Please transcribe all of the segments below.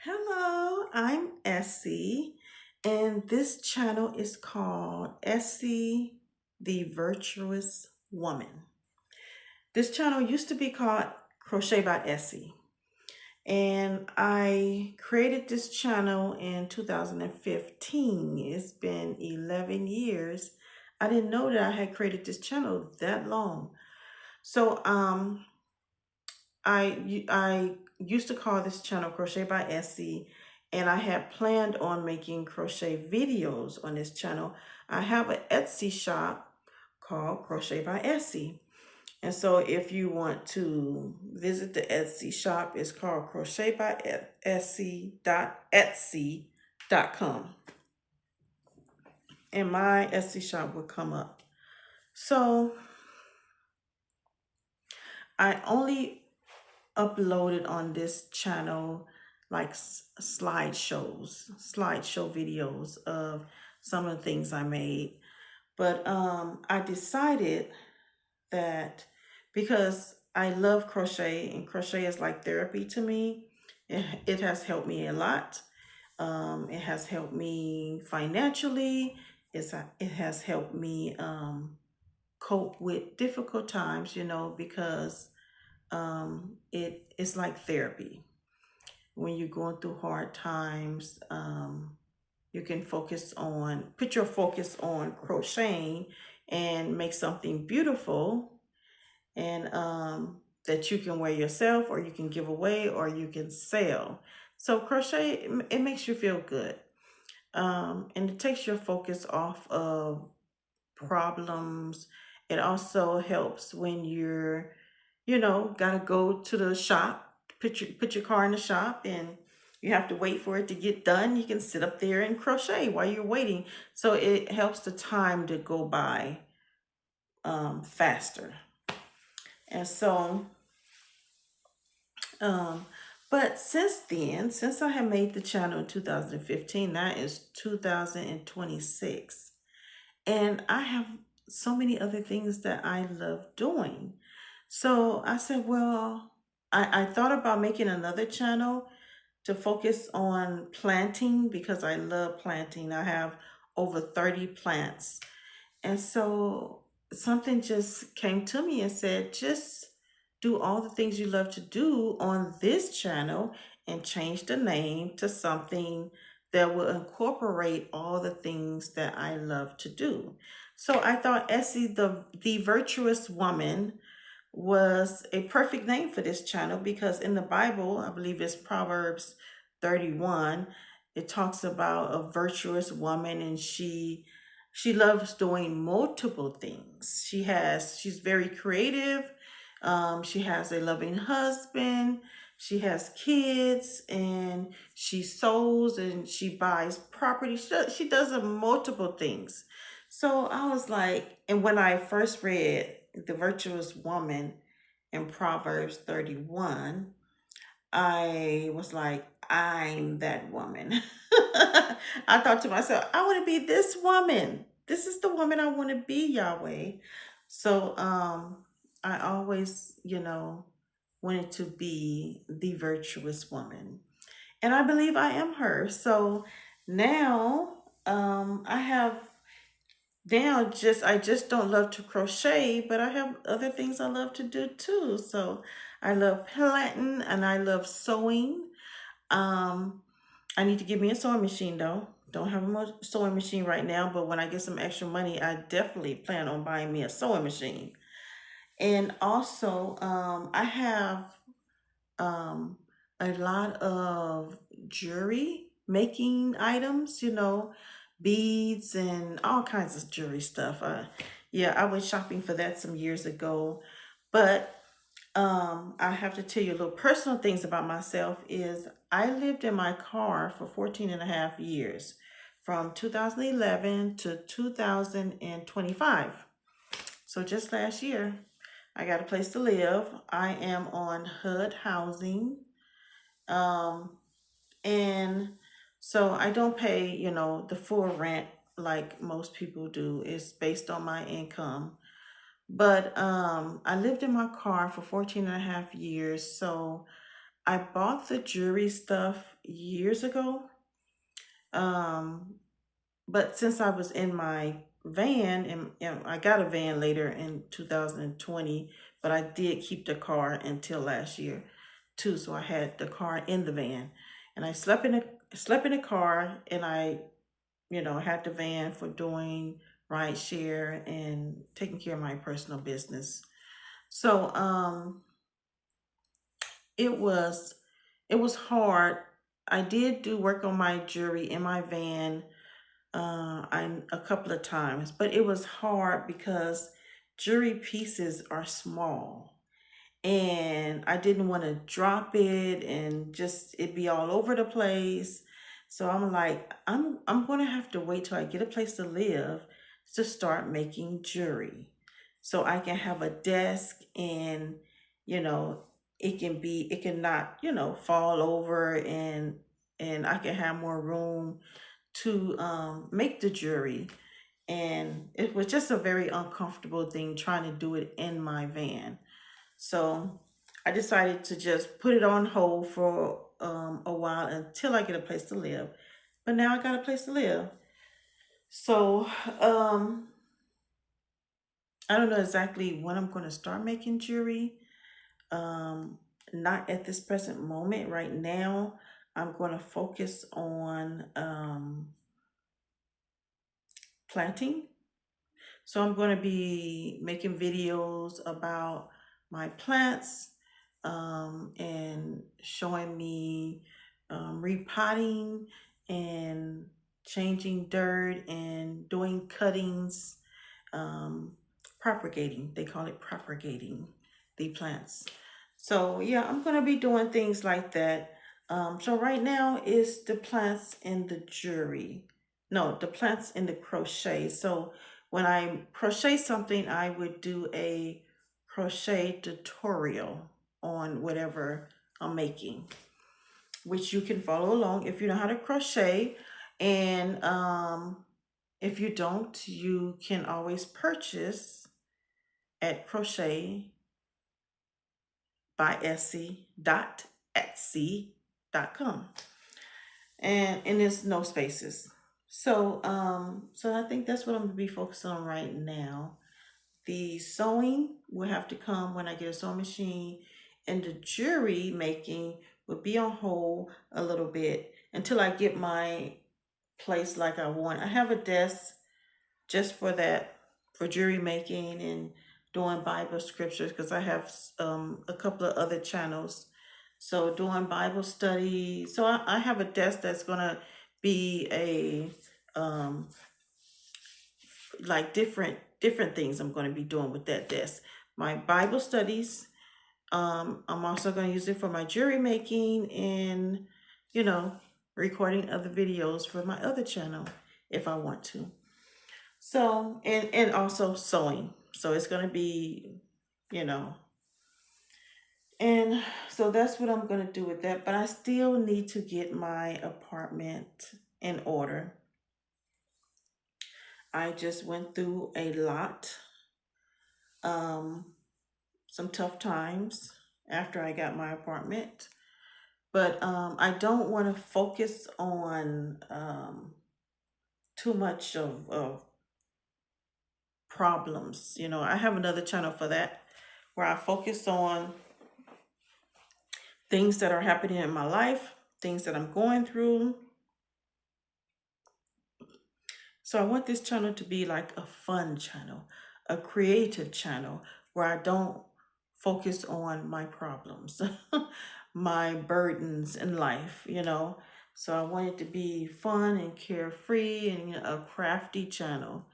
Hello, I'm Essie, and this channel is called Essie The Virtuous Woman. This channel used to be called Crochet by Essie, and I created this channel in 2015. It's been 11 years. I didn't know that I had created this channel that long. So, I used to call this channel Crochet by Essie, and I had planned on making crochet videos on this channel. I have an Etsy shop called Crochet by Essie. And so if you want to visit the Etsy shop, it's called crochet by Etsy.etsy.com. And my Etsy shop will come up. So I only uploaded on this channel like slideshow videos of some of the things I made. But I decided that because I love crochet and crochet is like therapy to me, it has helped me a lot. It has helped me financially. It has helped me cope with difficult times, because it's like therapy. When you're going through hard times, you can put your focus on crocheting and make something beautiful and that you can wear yourself or you can give away or you can sell. So crochet, it makes you feel good. And it takes your focus off of problems. It also helps when gotta go to the shop, put your car in the shop, and you have to wait for it to get done. You can sit up there and crochet while you're waiting. So it helps the time to go by faster. And so, um, but since I have made the channel in 2015, that is 2026. And I have so many other things that I love doing. So I said, well, I thought about making another channel to focus on planting because I love planting. I have over 30 plants. And so something just came to me and said, just do all the things you love to do on this channel and change the name to something that will incorporate all the things that I love to do. So I thought Essie the Virtuous Woman was a perfect name for this channel because in the Bible, I believe it's Proverbs 31, it talks about a virtuous woman and she loves doing multiple things. She's very creative. She has a loving husband. She has kids and she sews and she buys property. She does multiple things. So I was like, and when I first read The Virtuous Woman in Proverbs 31, I was like, I'm that woman. I thought to myself, I want to be this woman. This is the woman I want to be, Yahweh. So I always, wanted to be the virtuous woman. And I believe I am her. So now I have I just don't love to crochet, but I have other things I love to do too. So I love planting and I love sewing. Um, I need to get me a sewing machine though. Don't have a sewing machine right now, but when I get some extra money, I definitely plan on buying me a sewing machine. And also, I have um, a lot of jewelry making items, beads and all kinds of jewelry stuff. Yeah, I went shopping for that some years ago. But I have to tell you a little personal things about myself is I lived in my car for 14 and a half years from 2011 to 2025. So just last year, I got a place to live. I am on HUD housing. Um, and so I don't pay, the full rent like most people do. It's based on my income. But I lived in my car for 14 and a half years. So I bought the jewelry stuff years ago. Um, but since I was in my van, and I got a van later in 2020, but I did keep the car until last year too. So I had the car in the van, and I slept in the car, and I, had the van for doing ride share and taking care of my personal business. So it was it was hard. I did do work on my jewelry in my van a couple of times, but it was hard because jewelry pieces are small, and I didn't want to drop it and just it be all over the place. So I'm like, I'm gonna have to wait till I get a place to live to start making jewelry, so I can have a desk, and you know it can not fall over, and I can have more room to make the jewelry. And it was just a very uncomfortable thing trying to do it in my van. So I decided to just put it on hold for a while until I get a place to live. But now I got a place to live. So um, I don't know exactly when I'm going to start making jewelry. Um, Not at this present moment. Right now, I'm going to focus on planting. So I'm going to be making videos about my plants, and showing me repotting and changing dirt and doing cuttings, um, propagating. They call it propagating the plants. So yeah, I'm going to be doing things like that. So right now is the plants in the jewelry. No, the plants in the crochet. So when I crochet something, I would do a crochet tutorial on whatever I'm making, which you can follow along if you know how to crochet. And if you don't, you can always purchase at crochet by Essie.etsy.com. And there's no spaces. So I think that's what I'm gonna be focused on right now. The sewing will have to come when I get a sewing machine, and the jewelry making will be on hold a little bit until I get my place like I want. I have a desk just for that, for jewelry making and doing Bible scriptures, because I have a couple of other channels. So doing Bible study. So I have a desk that's gonna be a like different things I'm going to be doing with that desk. My Bible studies. I'm also going to use it for my jewelry making, and you know recording other videos for my other channel if I want to. So and also sewing. So it's going to be, you know, and so that's what I'm going to do with that. But I still need to get my apartment in order. I just went through a lot. Um, some tough times after I got my apartment. But I don't want to focus on too much of problems. I have another channel for that where I focus on things that are happening in my life, things that I'm going through. So I want this channel to be like a fun channel, a creative channel where I don't focus on my problems, my burdens in life. So I want it to be fun and carefree and a crafty channel.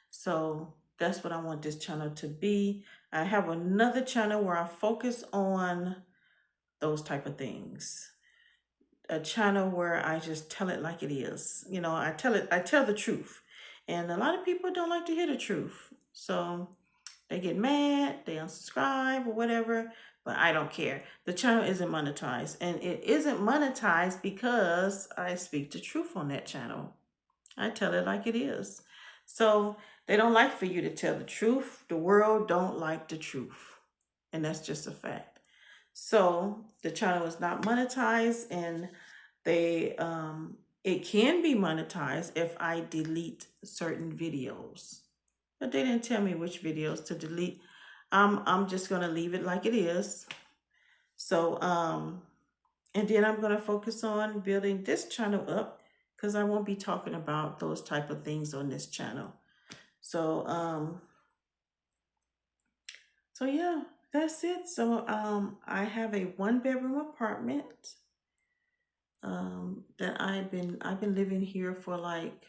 So that's what I want this channel to be. I have another channel where I focus on those type of things. A channel where I just tell it like it is. I tell the truth. And a lot of people don't like to hear the truth. So they get mad, they unsubscribe or whatever, but I don't care. The channel isn't monetized, and it isn't monetized because I speak the truth on that channel. I tell it like it is. So they don't like for you to tell the truth. The world don't like the truth. And that's just a fact. So the channel is not monetized, and they it can be monetized if I delete certain videos. But they didn't tell me which videos to delete. I'm just gonna leave it like it is. So and then I'm gonna focus on building this channel up because I won't be talking about those type of things on this channel. So so yeah, that's it. So I have a 1 bedroom apartment that I've been living here for like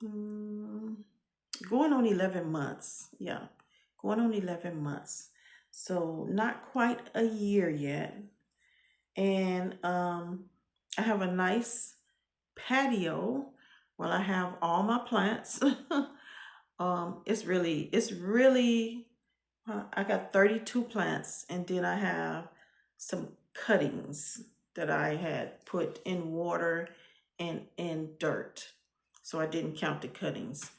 mm, going on 11 months. Yeah, going on 11 months. So not quite a year yet. And I have a nice patio. Well, I have all my plants. It's really I got 32 plants, and then I have some cuttings that I had put in water and in dirt. So I didn't count the cuttings.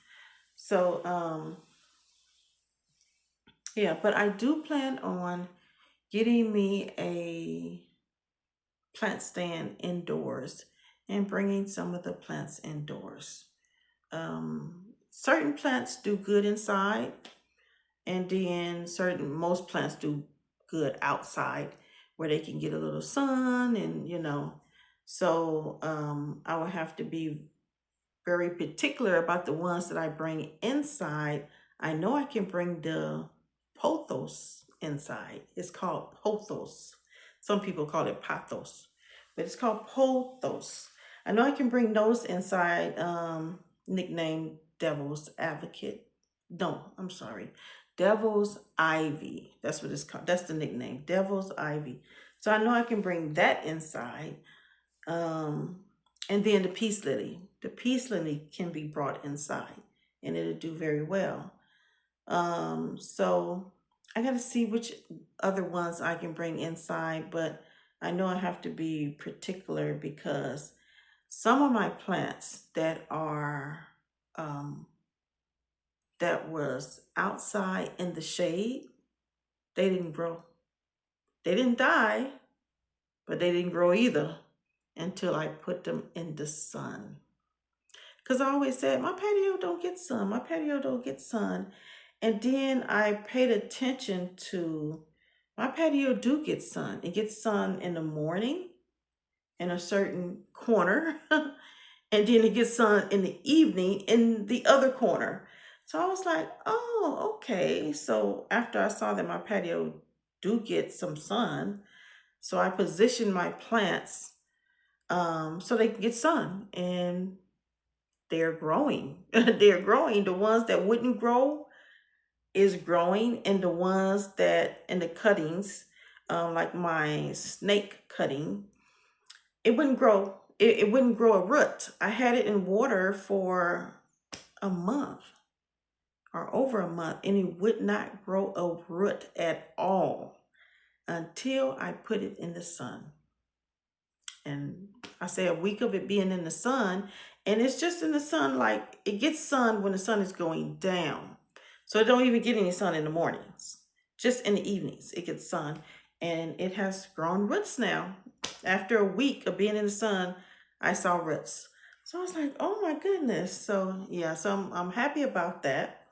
So yeah, but I do plan on getting me a plant stand indoors and bringing some of the plants indoors. Certain plants do good inside, and then most plants do good outside where they can get a little sun, and so I will have to be very particular about the ones that I bring inside. I know I can bring the pothos inside. It's called pothos. Some people call it pathos, but it's called pothos. I know I can bring those inside, nicknamed Devil's Advocate. No, I'm sorry. Devil's Ivy. That's what it's called. That's the nickname, Devil's Ivy. So I know I can bring that inside. Um, and then the peace lily. The peace lily can be brought inside and it'll do very well. So I got to see which other ones I can bring inside, but I know I have to be particular because some of my plants um, that was outside in the shade, they didn't grow. They didn't die, but they didn't grow either until I put them in the sun. Because I always said, my patio don't get sun. My patio don't get sun. And then I paid attention to my patio do get sun. It gets sun in the morning in a certain corner. And then it gets sun in the evening in the other corner. So I was like, oh, okay. So after I saw that my patio do get some sun, so I positioned my plants so they can get sun. And they're growing. They're growing. The ones that wouldn't grow is growing, and the ones that in the cuttings, like my snake cutting, it wouldn't grow. It wouldn't grow a root. I had it in water for a month or over a month, and it would not grow a root at all until I put it in the sun. And I say a week of it being in the sun, and it's just in the sun, like it gets sun when the sun is going down. So it don't even get any sun in the mornings. Just in the evenings, it gets sun. And it has grown roots now. After a week of being in the sun, I saw roots. So I was like, oh my goodness. So yeah, so I'm happy about that.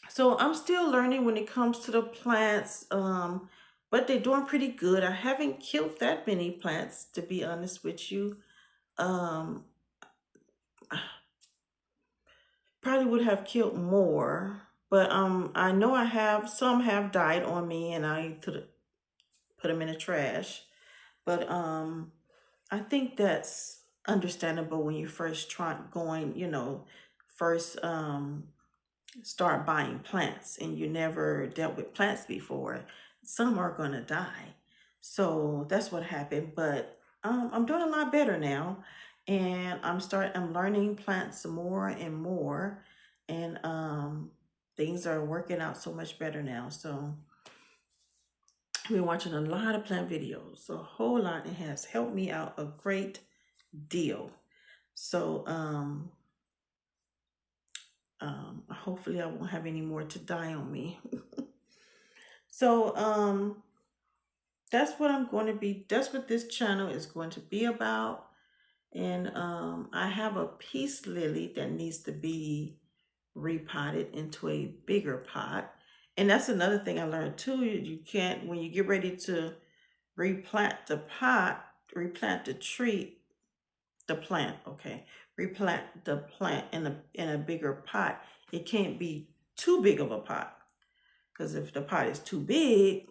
So I'm still learning when it comes to the plants, but they're doing pretty good. I haven't killed that many plants, to be honest with you. Um, Probably would have killed more, but I know I have some have died on me, and I put them in the trash. But I think that's understandable when you first try going, first start buying plants and you never dealt with plants before. Some are gonna die. So that's what happened. But I'm doing a lot better now, and I'm learning plants more and more, and things are working out so much better now. So I've been watching a lot of plant videos, a whole lot. It has helped me out a great deal. So hopefully I won't have any more to die on me. So that's what I'm going to be, that's what this channel is going to be about. And I have a peace lily that needs to be repotted into a bigger pot. And that's another thing I learned too. You can't, when you get ready to replant the pot, replant the tree, the plant, okay. Replant the plant in a bigger pot. It can't be too big of a pot. Because if the pot is too big,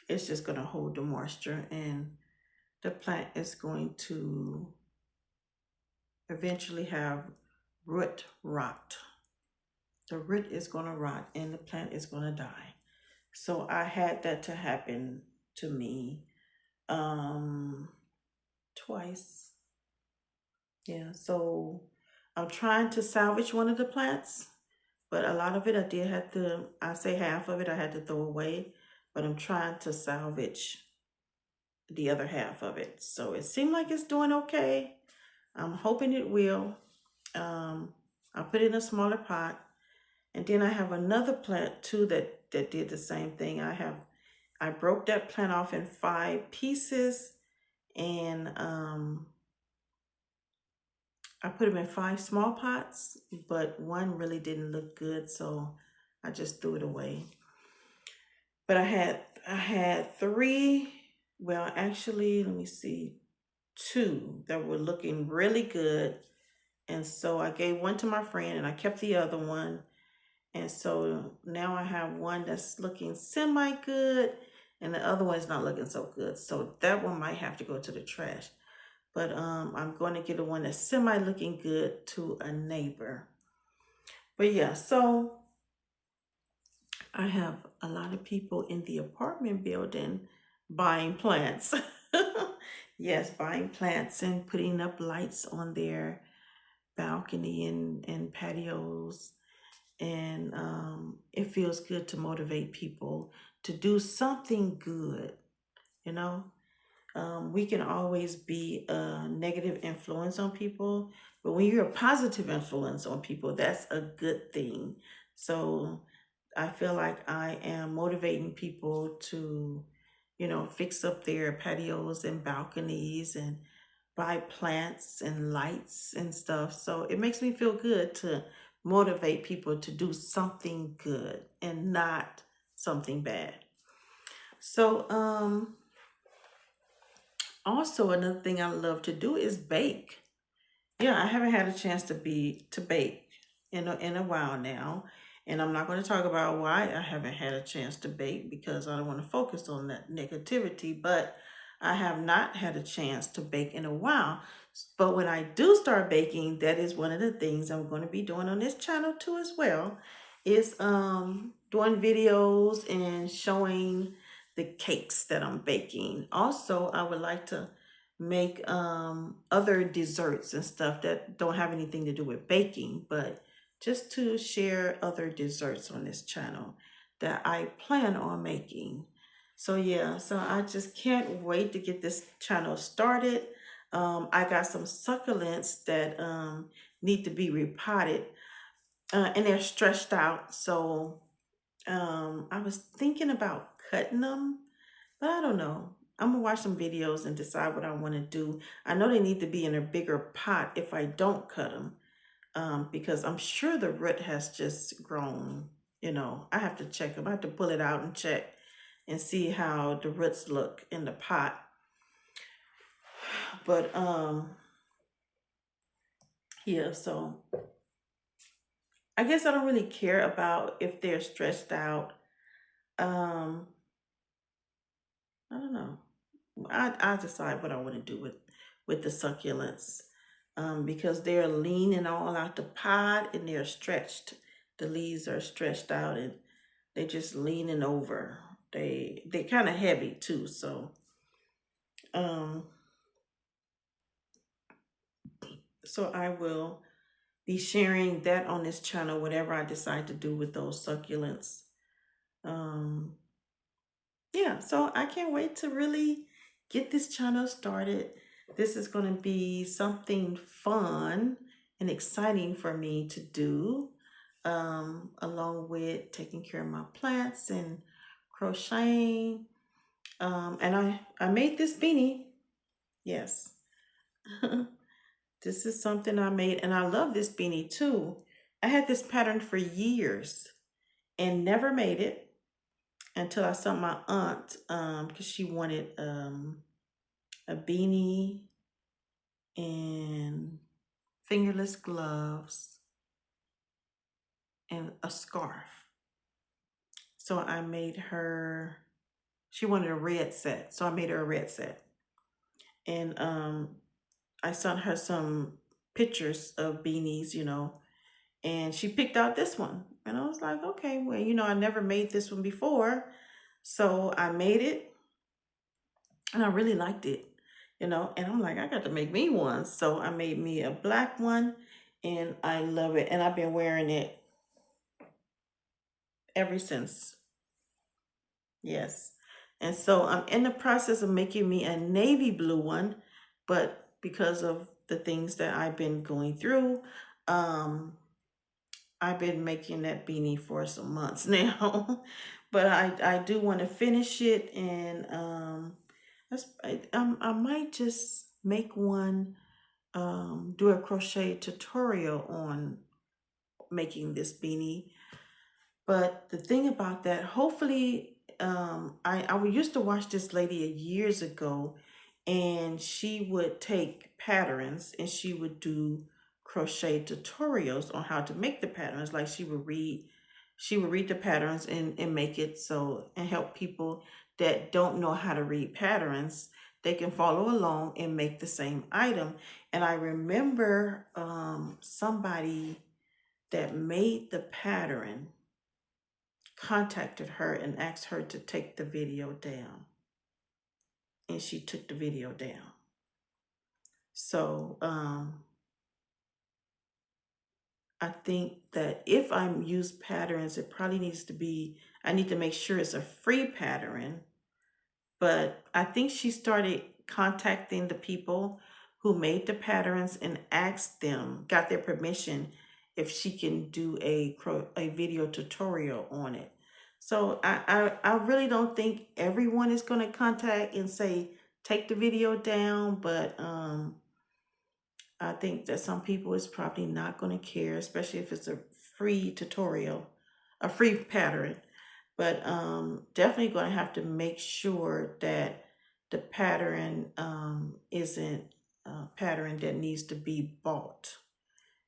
it's just gonna hold the moisture and the plant is going to eventually have root rot. The root is going to rot and the plant is going to die. So I had that to happen to me um twice. Yeah, so I'm trying to salvage one of the plants, but a lot of it I did have to, I say half of it I had to throw away, but I'm trying to salvage the other half of it. So it seemed like it's doing okay. I'm hoping it will. Um, I put it in a smaller pot, and then I have another plant too that did the same thing. I broke that plant off in 5 pieces, and I put them in 5 small pots, but one really didn't look good, so I just threw it away. But I had three. Well, actually, let me see, two that were looking really good. And so I gave one to my friend and I kept the other one. And so now I have one that's looking semi good and the other one is not looking so good. So that one might have to go to the trash. But I'm going to get the one that's semi looking good to a neighbor. But yeah, so I have a lot of people in the apartment building buying plants. Yes, buying plants and putting up lights on their balcony and patios. And it feels good to motivate people to do something good, you know? We can always be a negative influence on people, but when you're a positive influence on people, that's a good thing. So I feel like I am motivating people to, fix up their patios and balconies and buy plants and lights and stuff. So it makes me feel good to motivate people to do something good and not something bad. So also another thing I love to do is bake. Yeah, I haven't had a chance to bake in a while now, and I'm not going to talk about why I haven't had a chance to bake because I don't want to focus on that negativity. But I have not had a chance to bake in a while. But when I do start baking, that is one of the things I'm going to be doing on this channel too as well. Is doing videos and showing the cakes that I'm baking. Also, I would like to make other desserts and stuff that don't have anything to do with baking, but just to share other desserts on this channel that I plan on making. So yeah, so I just can't wait to get this channel started. I got some succulents that need to be repotted, and they're stretched out. So I was thinking about cutting them, but I don't know. I'm gonna watch some videos and decide what I want to do. I know they need to be in a bigger pot if I don't cut them, because I'm sure the root has just grown. I have to check them. I have to pull it out and check and see how the roots look in the pot. But yeah, so I guess I don't really care about if they're stretched out. Um, I don't know. I decide what I want to do with the succulents, because they're leaning all out the pot and they're stretched. The leaves are stretched out and they're just leaning over. They're kind of heavy too, so um I will be sharing that on this channel, whatever I decide to do with those succulents. Um yeah, so I can't wait to really get this channel started. This is going to be something fun and exciting for me to do, along with taking care of my plants and crocheting. And I made this beanie. Yes. This is something I made, and I love this beanie too. I had this pattern for years and never made it until I saw my aunt, because she wanted a beanie and fingerless gloves and a scarf. So I made her, she wanted a red set. So I made her a red set. And I sent her some pictures of beanies, and she picked out this one. And I was like, okay, well, I never made this one before. So I made it and I really liked it, and I'm like, I got to make me one. So I made me a black one and I love it. And I've been wearing it ever since. Yes. And so I'm in the process of making me a navy blue one, but because of the things that I've been going through, um, I've been making that beanie for some months now. But I do want to finish it, and I might just make one, do a crochet tutorial on making this beanie. But the thing about that, hopefully, I used to watch this lady years ago, and she would take patterns and she would do crochet tutorials on how to make the patterns. Like she would read the patterns and make it so, and help people that don't know how to read patterns. They can follow along and make the same item. And I remember somebody that made the pattern contacted her and asked her to take the video down. And she took the video down. So I think that if I use patterns, it probably needs to be, I need to make sure it's a free pattern. But I think she started contacting the people who made the patterns and asked them, got their permission if she can do a video tutorial on it. So I really don't think everyone is going to contact and say, take the video down, but I think that some people is probably not going to care, especially if it's a free tutorial, a free pattern. But definitely going to have to make sure that the pattern isn't a pattern that needs to be bought,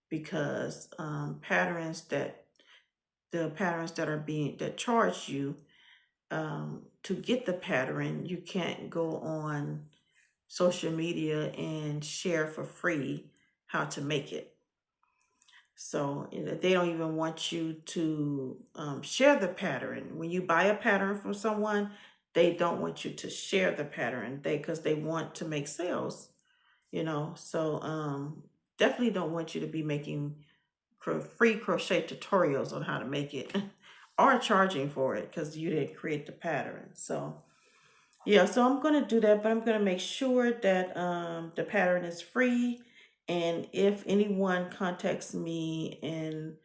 because the patterns that are being that charge you to get the pattern, you can't go on social media and share for free how to make it. So they don't even want you to share the pattern. When you buy a pattern from someone, they don't want you to share the pattern, because they want to make sales, So definitely don't want you to be making free crochet tutorials on how to make it or charging for it because you didn't create the pattern. So yeah, so I'm going to do that, but I'm going to make sure that the pattern is free. And if anyone contacts me and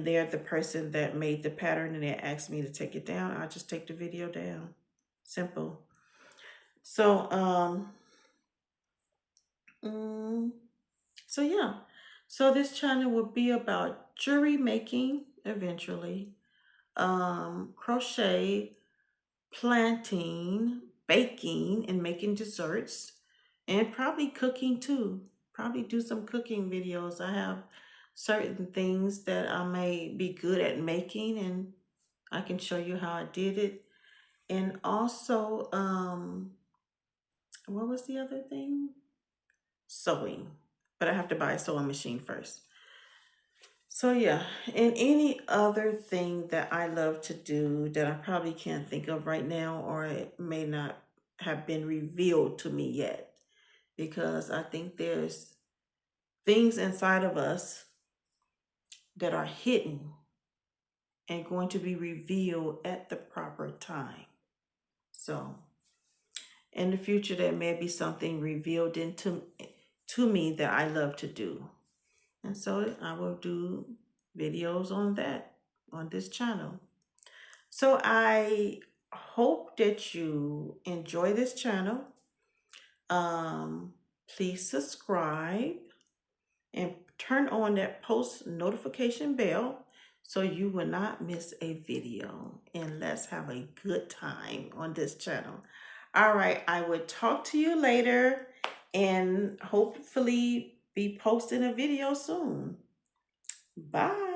they're the person that made the pattern and they ask me to take it down, I'll just take the video down. Simple. So, mm, so yeah. So this channel will be about jewelry making eventually, crochet, planting, baking, and making desserts, and probably cooking too. Probably do some cooking videos. I have certain things that I may be good at making, and I can show you how I did it. And also, what was the other thing? Sewing. But I have to buy a sewing machine first. So yeah, and any other thing that I love to do that I probably can't think of right now, or it may not have been revealed to me yet, because I think there's things inside of us that are hidden and going to be revealed at the proper time. So in the future, there may be something revealed into to me that I love to do. And so I will do videos on that on this channel. So I hope that you enjoy this channel. Um, Please subscribe and turn on that post notification bell so you will not miss a video. And let's have a good time on this channel. All right, I will talk to you later and hopefully be posting a video soon. Bye.